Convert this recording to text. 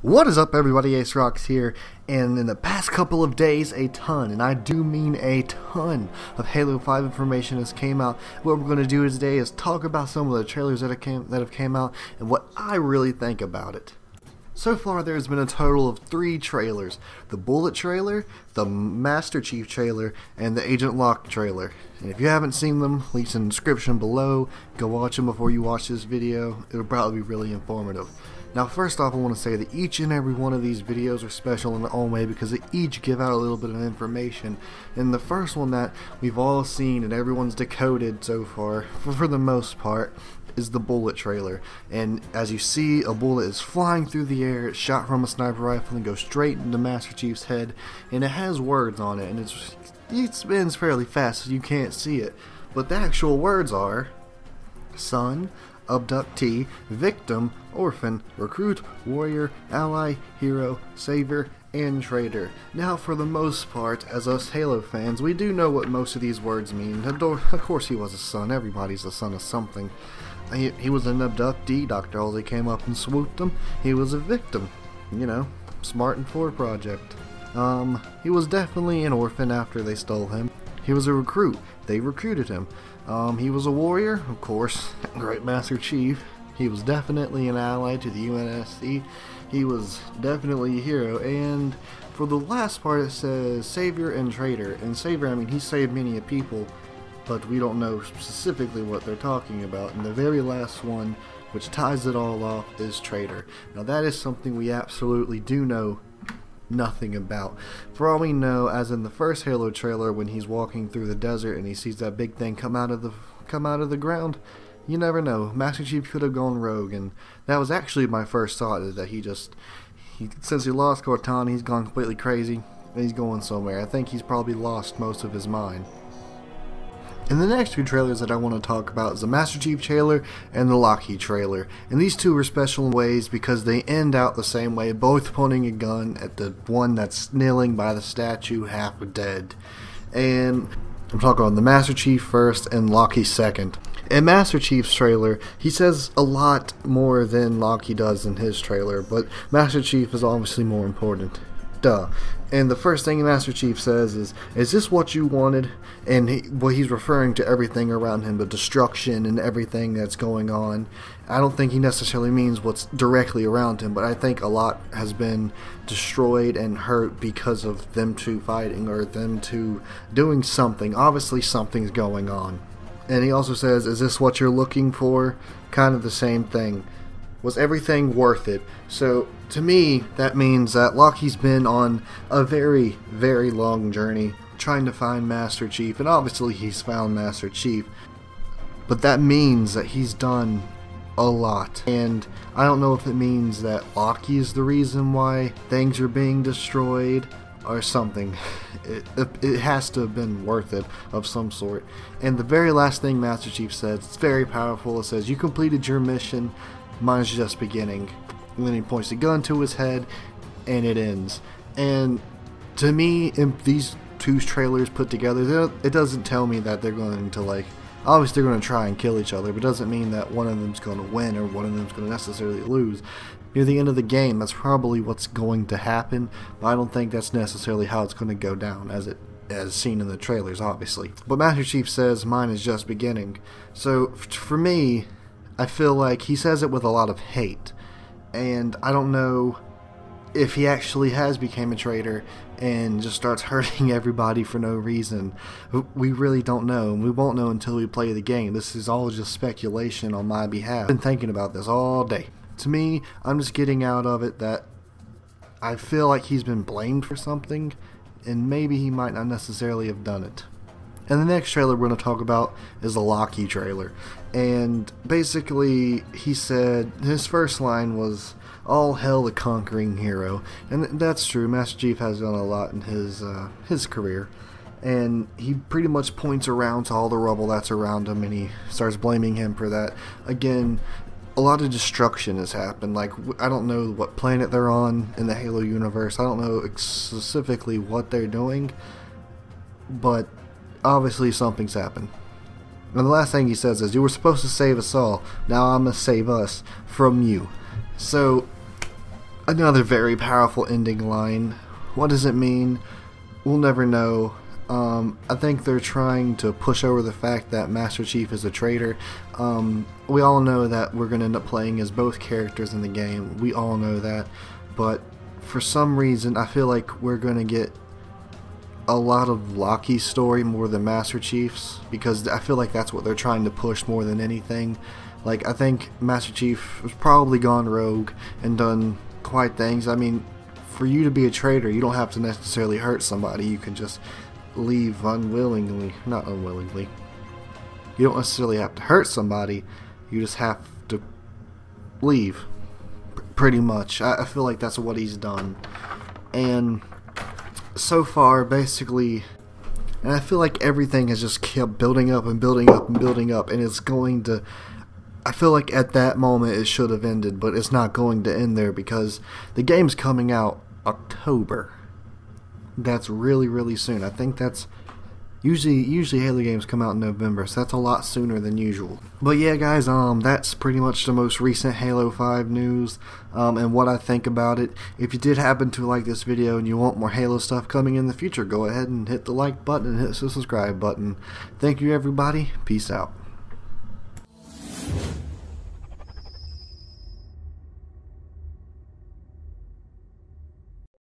What is up, everybody? Ace Rocks here, and in the past couple of days, a ton, and I do mean a ton, of Halo 5 information has came out. What we're going to do today is talk about some of the trailers that have came out, and what I really think about it. So far, there's been a total of 3 trailers: the Bullet trailer, the Master Chief trailer, and the Agent Locke trailer. And if you haven't seen them, links in the description below. Go watch them before you watch this video. It'll probably be really informative. Now, first off, I want to say that each and every one of these videos are special in their own way because they each give out a little bit of information. And the first one that we've all seen and everyone's decoded so far, for the most part, is the Bullet trailer. And as you see, a bullet is flying through the air, it's shot from a sniper rifle and goes straight into Master Chief's head, and it has words on it, and it spins fairly fast so you can't see it. But the actual words are: son, abductee, victim, orphan, recruit, warrior, ally, hero, savior, and traitor. Now, for the most part, as us Halo fans, we do know what most of these words mean. Of course he was a son. Everybody's a son of something. He was an abductee. Dr. Halsey came up and swooped him. He was a victim. You know, Spartan 4 project. He was definitely an orphan after they stole him. He was a recruit. They recruited him. He was a warrior, of course, Great Master Chief. He was definitely an ally to the UNSC. He was definitely a hero. And for the last part, it says savior and traitor. And savior, I mean, he saved many people, but we don't know specifically what they're talking about. And the very last one, which ties it all off, is traitor. Now, that is something we absolutely do know nothing about. For all we know, as in the first Halo trailer, when he's walking through the desert and he sees that big thing come out of the ground, you never know. Master Chief could have gone rogue, and that was actually my first thought, is that since he lost Cortana, he's gone completely crazy and he's going somewhere. I think he's probably lost most of his mind. And the next 2 trailers that I want to talk about is the Master Chief trailer and the Locke trailer. And these 2 are special in ways because they end out the same way, both pointing a gun at the one that's kneeling by the statue, half dead. And I'm talking about the Master Chief first and Locke second. In Master Chief's trailer, he says a lot more than Locke does in his trailer, but Master Chief is obviously more important. Duh. And the first thing Master Chief says is this what you wanted? And he's referring to everything around him, the destruction and everything that's going on. I don't think he necessarily means what's directly around him, but I think a lot has been destroyed and hurt because of them 2 fighting, or them 2 doing something. Obviously something's going on. And he also says, is this what you're looking for? Kind of the same thing. Was everything worth it? So, to me, that means that Locke's been on a very, very long journey trying to find Master Chief, and obviously he's found Master Chief, but that means that he's done a lot. And I don't know if it means that Locke is the reason why things are being destroyed or something. It has to have been worth it of some sort. And the very last thing Master Chief says, it's very powerful. It says, you completed your mission, mine's just beginning. And then he points the gun to his head, and it ends. And to me, in these 2 trailers put together, it doesn't tell me that they're going to, obviously they're going to try and kill each other, but it doesn't mean that one of them's going to win or one of them's going to necessarily lose. Near the end of the game, that's probably what's going to happen, but I don't think that's necessarily how it's going to go down, as seen in the trailers, obviously. But Master Chief says, mine is just beginning. So, for me, I feel like he says it with a lot of hate, and I don't know if he actually has become a traitor and just starts hurting everybody for no reason. We really don't know, and we won't know until we play the game. This is all just speculation on my behalf. I've been thinking about this all day. To me, I'm just getting out of it that I feel like he's been blamed for something, and maybe he might not necessarily have done it. And the next trailer we're going to talk about is the Locke trailer. And basically, he said, his first line was, all hail the conquering hero. And that's true. Master Chief has done a lot in his career. And he pretty much points around to all the rubble that's around him, and he starts blaming him for that. Again, a lot of destruction has happened. I don't know what planet they're on in the Halo universe. I don't know specifically what they're doing, but obviously something's happened. And the last thing he says is, you were supposed to save us all, now I'm going to save us from you. So, Another very powerful ending line. What does it mean? We'll never know. I think they're trying to push over the fact that Master Chief is a traitor. We all know that we're going to end up playing as both characters in the game. We all know that. But for some reason, I feel like we're going to get a lot of Loki's story more than Master Chief's, because I feel like that's what they're trying to push more than anything. Like, I think Master Chief has probably gone rogue and done quite things. I mean, for you to be a traitor, you don't have to necessarily hurt somebody. You can just leave unwillingly. Not unwillingly. You don't necessarily have to hurt somebody. You just have to leave. Pretty much. I feel like that's what he's done. And so far, basically, and I feel like everything has just kept building up and building up and building up, and it's going to, I feel like at that moment it should have ended, but it's not going to end there because the game's coming out October. That's really, really soon. I think that's usually Halo games come out in November, so that's a lot sooner than usual. But yeah, guys, that's pretty much the most recent Halo 5 news, and what I think about it. If you did happen to like this video and you want more Halo stuff coming in the future, go ahead and hit the like button and hit the subscribe button. Thank you, everybody. Peace out.